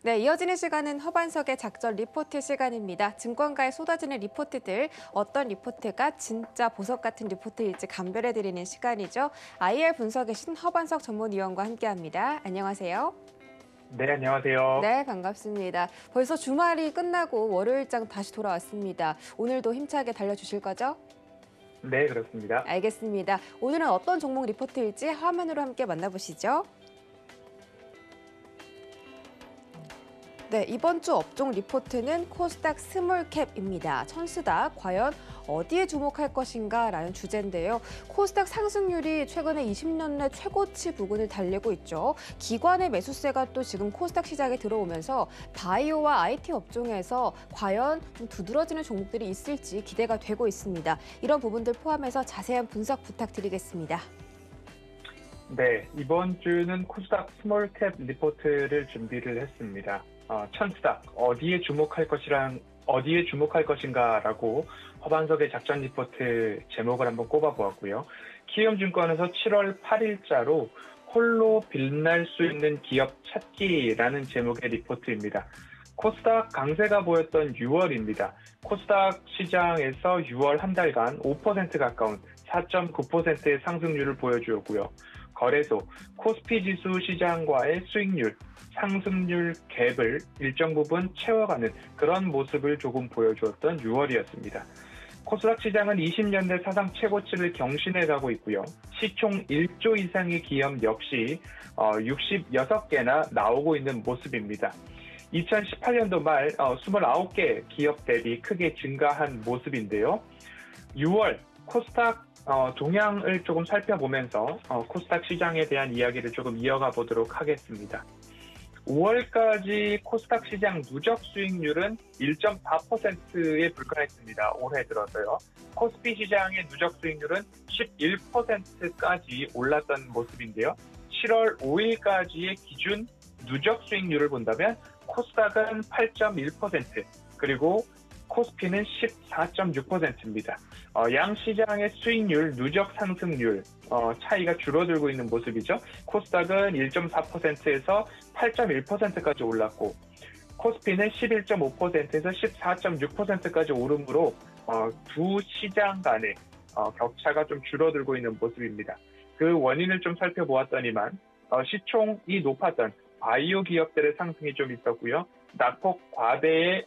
네, 이어지는 시간은 허반석의 작전 리포트 시간입니다. 증권가에 쏟아지는 리포트들, 어떤 리포트가 진짜 보석 같은 리포트일지 감별해드리는 시간이죠. IR 분석의 신 허반석 전문위원과 함께합니다. 안녕하세요. 네, 안녕하세요. 네, 반갑습니다. 벌써 주말이 끝나고 월요일장 다시 돌아왔습니다. 오늘도 힘차게 달려주실 거죠? 네, 그렇습니다. 알겠습니다. 오늘은 어떤 종목 리포트일지 화면으로 함께 만나보시죠. 네, 이번 주 업종 리포트는 코스닥 스몰캡입니다. 천스닥 과연 어디에 주목할 것인가 라는 주제인데요. 코스닥 상승률이 최근에 20년 내 최고치 부근을 달리고 있죠. 기관의 매수세가 또 지금 코스닥 시장에 들어오면서 바이오와 IT 업종에서 과연 좀 두드러지는 종목들이 있을지 기대가 되고 있습니다. 이런 부분들 포함해서 자세한 분석 부탁드리겠습니다. 네, 이번 주는 코스닥 스몰캡 리포트를 준비를 했습니다. 천스닥, 어디에 주목할 것인가라고 허반석의 작전 리포트 제목을 한번 꼽아보았고요. 키움증권에서 7월 8일자로 홀로 빛날 수 있는 기업 찾기라는 제목의 리포트입니다. 코스닥 강세가 보였던 6월입니다. 코스닥 시장에서 6월 한 달간 5% 가까운 4.9%의 상승률을 보여주었고요. 거래소, 코스피 지수 시장과의 수익률, 상승률 갭을 일정 부분 채워가는 그런 모습을 조금 보여주었던 6월이었습니다. 코스닥 시장은 20년대 사상 최고치를 경신해가고 있고요. 시총 1조 이상의 기업 역시 66개나 나오고 있는 모습입니다. 2018년도 말 29개 기업 대비 크게 증가한 모습인데요. 6월 코스닥 동향을 조금 살펴보면서 코스닥 시장에 대한 이야기를 조금 이어가 보도록 하겠습니다. 5월까지 코스닥 시장 누적 수익률은 1.4%에 불과했습니다. 올해 들어서요. 코스피 시장의 누적 수익률은 11%까지 올랐던 모습인데요. 7월 5일까지의 기준 누적 수익률을 본다면 코스닥은 8.1%, 그리고 코스피는 14.6%입니다. 양 시장의 수익률, 누적 상승률 차이가 줄어들고 있는 모습이죠. 코스닥은 1.4%에서 8.1%까지 올랐고 코스피는 11.5%에서 14.6%까지 오름으로 두 시장 간의 격차가 좀 줄어들고 있는 모습입니다. 그 원인을 좀 살펴보았더니만 시총이 높았던 바이오 기업들의 상승이 좀 있었고요. 낙폭 과대에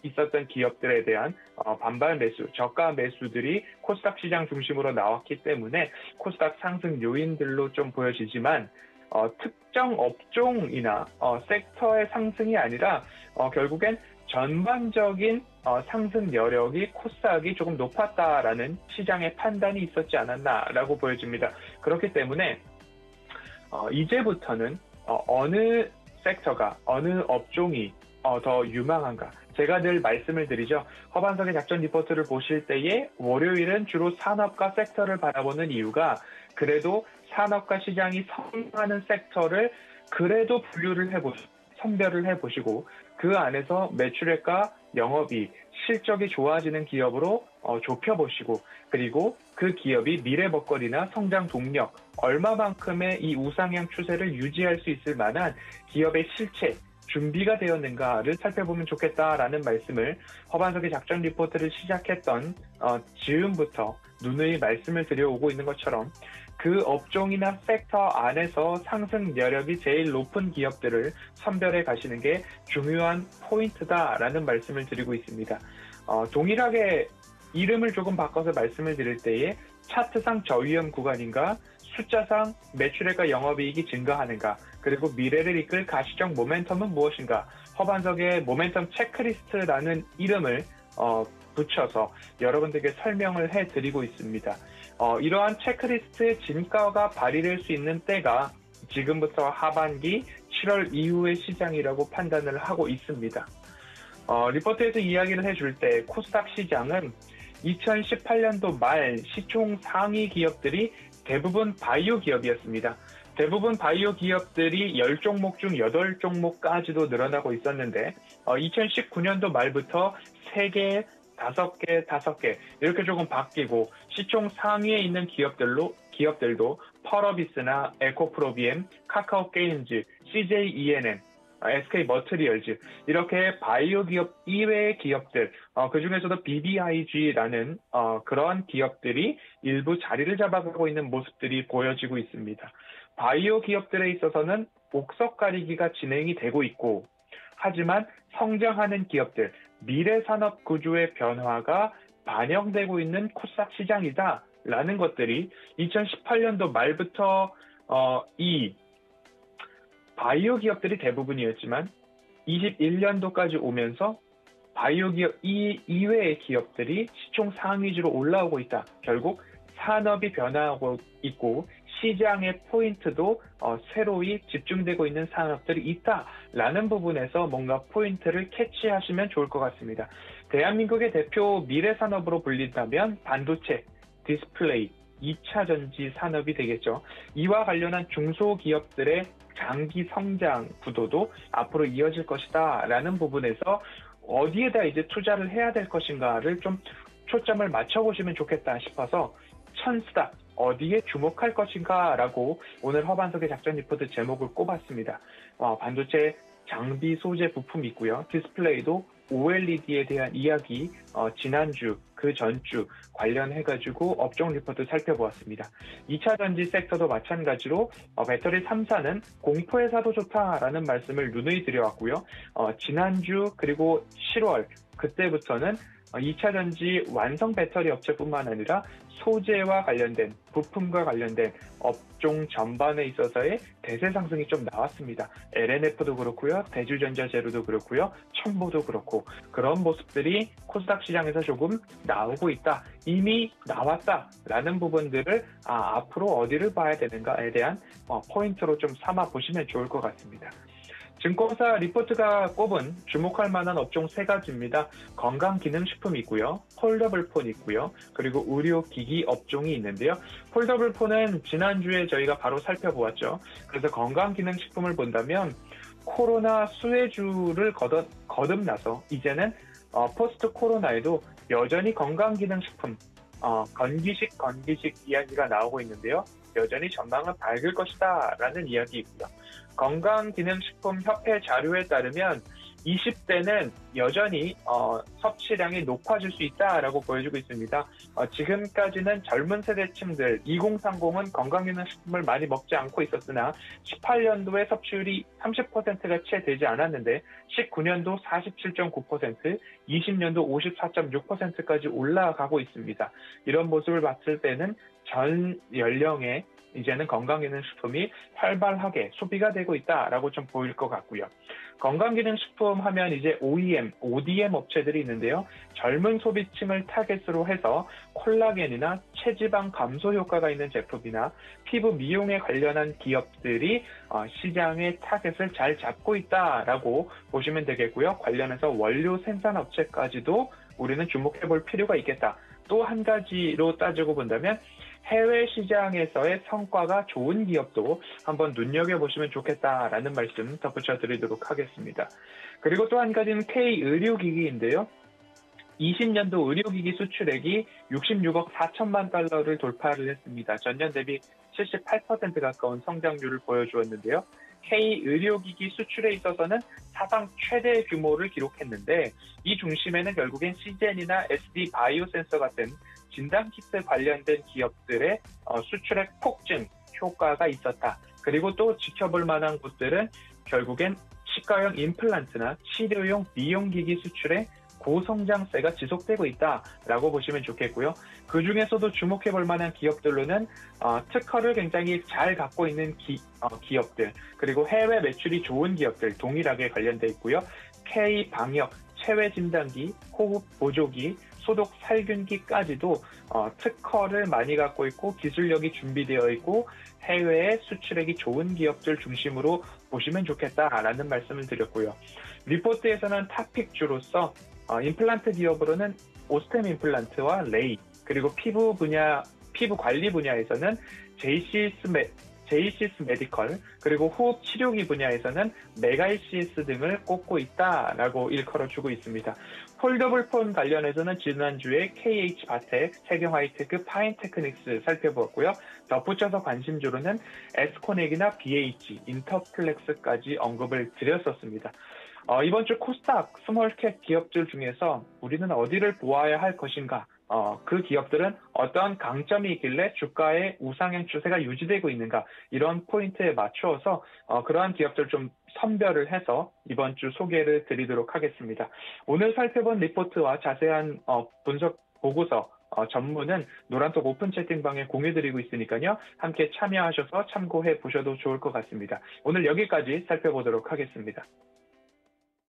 있었던 기업들에 대한 반발 매수, 저가 매수들이 코스닥 시장 중심으로 나왔기 때문에 코스닥 상승 요인들로 좀 보여지지만 특정 업종이나 섹터의 상승이 아니라 결국엔 전반적인 상승 여력이 코스닥이 조금 높았다라는 시장의 판단이 있었지 않았나라고 보여집니다. 그렇기 때문에 이제부터는 어느 섹터가, 어느 업종이 더 유망한가. 제가 늘 말씀을 드리죠. 허반석의 작전 리포트를 보실 때에 월요일은 주로 산업과 섹터를 바라보는 이유가 그래도 산업과 시장이 성장하는 섹터를 그래도 선별을 해보시고 그 안에서 매출액과 영업이익, 실적이 좋아지는 기업으로 좁혀보시고 그리고 그 기업이 미래 먹거리나 성장 동력, 얼마만큼의 이 우상향 추세를 유지할 수 있을 만한 기업의 실체, 준비가 되었는가를 살펴보면 좋겠다라는 말씀을 허반석의 작전 리포트를 시작했던 즈음부터 누누이 말씀을 드려오고 있는 것처럼 그 업종이나 섹터 안에서 상승 여력이 제일 높은 기업들을 선별해 가시는 게 중요한 포인트다라는 말씀을 드리고 있습니다. 동일하게 이름을 조금 바꿔서 말씀을 드릴 때에 차트상 저위험 구간인가, 숫자상 매출액과 영업이익이 증가하는가, 그리고 미래를 이끌 가시적 모멘텀은 무엇인가, 허반석의 모멘텀 체크리스트라는 이름을 붙여서 여러분들께 설명을 해드리고 있습니다. 이러한 체크리스트의 진가가 발휘될 수 있는 때가 지금부터 하반기 7월 이후의 시장이라고 판단을 하고 있습니다. 리포트에서 이야기를 해줄 때 코스닥 시장은 2018년도 말 시총 상위 기업들이 대부분 바이오 기업이었습니다. 대부분 바이오 기업들이 10종목 중 8종목까지도 늘어나고 있었는데 2019년도 말부터 3개, 5개 이렇게 조금 바뀌고 시총 상위에 있는 기업들도 펄어비스나 에코프로비엠, 카카오게임즈, CJENM, SK 머티리얼즈 이렇게 바이오 기업 이외의 기업들 그중에서도 BBIG라는 그런 기업들이 일부 자리를 잡아가고 있는 모습들이 보여지고 있습니다. 바이오 기업들에 있어서는 옥석 가리기가 진행이 되고 있고 하지만 성장하는 기업들, 미래 산업 구조의 변화가 반영되고 있는 코스닥 시장이다라는 것들이 2018년도 말부터 이 바이오 기업들이 대부분이었지만 21년도까지 오면서 바이오 기업 이외의 기업들이 시총 상위주로 올라오고 있다. 결국 산업이 변화하고 있고 시장의 포인트도 새로이 집중되고 있는 산업들이 있다라는 부분에서 뭔가 포인트를 캐치하시면 좋을 것 같습니다. 대한민국의 대표 미래 산업으로 불린다면 반도체, 디스플레이, 2차 전지 산업이 되겠죠. 이와 관련한 중소기업들의 장기 성장 구도도 앞으로 이어질 것이다 라는 부분에서 어디에다 이제 투자를 해야 될 것인가를 좀 초점을 맞춰보시면 좋겠다 싶어서 천스닥 어디에 주목할 것인가 라고 오늘 허반석의 작전 리포트 제목을 꼽았습니다. 반도체 장비 소재 부품이 있고요. 디스플레이도 OLED에 대한 이야기 지난주 그 전주 관련해가지고 업종 리포트 살펴보았습니다. 2차 전지 섹터도 마찬가지로 배터리 3사는 공포회사도 좋다라는 말씀을 누누이 드려왔고요. 지난주 그리고 10월 그때부터는 2차 전지 완성 배터리 업체뿐만 아니라 소재와 관련된 부품과 관련된 업종 전반에 있어서의 대세 상승이 좀 나왔습니다. LNF도 그렇고요. 대주전자재료도 그렇고요. 첨보도 그렇고 그런 모습들이 코스닥 시장에서 조금 나오고 있다. 이미 나왔다라는 부분들을 앞으로 어디를 봐야 되는가에 대한 포인트로 좀 삼아 보시면 좋을 것 같습니다. 증권사 리포트가 꼽은 주목할 만한 업종 3가지입니다. 건강기능식품이 있고요. 폴더블 폰 있고요. 그리고 의료기기 업종이 있는데요. 폴더블 폰은 지난주에 저희가 바로 살펴보았죠. 그래서 건강기능식품을 본다면 코로나 수혜주를 거듭나서 이제는 포스트 코로나에도 여전히 건강기능식품, 건기식 이야기가 나오고 있는데요. 여전히 전망은 밝을 것이다 라는 이야기이고요. 건강기능식품협회 자료에 따르면 20대는 여전히 섭취량이 높아질 수 있다라고 보여주고 있습니다. 지금까지는 젊은 세대층들 2030은 건강기능식품을 많이 먹지 않고 있었으나 18년도에 섭취율이 30%가 채 되지 않았는데 19년도 47.9%, 20년도 54.6%까지 올라가고 있습니다. 이런 모습을 봤을 때는 전 연령의 이제는 건강기능식품이 활발하게 소비가 되고 있다라고 좀 보일 것 같고요. 건강기능식품 하면 이제 OEM, ODM 업체들이 있는데요. 젊은 소비층을 타겟으로 해서 콜라겐이나 체지방 감소 효과가 있는 제품이나 피부 미용에 관련한 기업들이 시장의 타겟을 잘 잡고 있다라고 보시면 되겠고요. 관련해서 원료 생산 업체까지도 우리는 주목해 볼 필요가 있겠다. 또 한 가지로 따지고 본다면 해외 시장에서의 성과가 좋은 기업도 한번 눈여겨보시면 좋겠다라는 말씀 덧붙여 드리도록 하겠습니다. 그리고 또 한 가지는 K의료기기인데요. 20년도 의료기기 수출액이 66억 4천만 달러를 돌파를 했습니다. 전년 대비 78% 가까운 성장률을 보여주었는데요. K의료기기 수출에 있어서는 사상 최대 규모를 기록했는데 이 중심에는 결국엔 시젠이나 SD 바이오센서 같은 진단키트 관련된 기업들의 수출액 폭증 효과가 있었다. 그리고 또 지켜볼 만한 곳들은 결국엔 치과용 임플란트나 치료용 미용기기 수출에 고성장세가 지속되고 있다라고 보시면 좋겠고요. 그중에서도 주목해 볼 만한 기업들로는 특허를 굉장히 잘 갖고 있는 기업들, 그리고 해외 매출이 좋은 기업들 동일하게 관련돼 있고요. K방역, 체외진단기, 호흡 보조기, 소독 살균기까지도 특허를 많이 갖고 있고 기술력이 준비되어 있고 해외에 수출액이 좋은 기업들 중심으로 보시면 좋겠다라는 말씀을 드렸고요. 리포트에서는 탑픽주로서 임플란트 기업으로는 오스템 임플란트와 레이, 그리고 피부 관리 분야에서는 제이시스 메디컬, 그리고 호흡 치료기 분야에서는 메가이시스 등을 꼽고 있다라고 일컬어주고 있습니다. 폴더블 폰 관련해서는 지난주에 KH바텍, 세경 하이테크, 파인테크닉스 살펴보았고요. 덧붙여서 관심주로는 에스코넥이나 BH, 인터플렉스까지 언급을 드렸었습니다. 이번 주 코스닥 스몰캡 기업들 중에서 우리는 어디를 보아야 할 것인가? 그 기업들은 어떤 강점이 있길래 주가의 우상향 추세가 유지되고 있는가? 이런 포인트에 맞추어서 그러한 기업들 좀 선별을 해서 이번 주 소개를 드리도록 하겠습니다. 오늘 살펴본 리포트와 자세한 분석 보고서 전문은 노란톡 오픈 채팅방에 공유드리고 있으니까요. 함께 참여하셔서 참고해 보셔도 좋을 것 같습니다. 오늘 여기까지 살펴보도록 하겠습니다.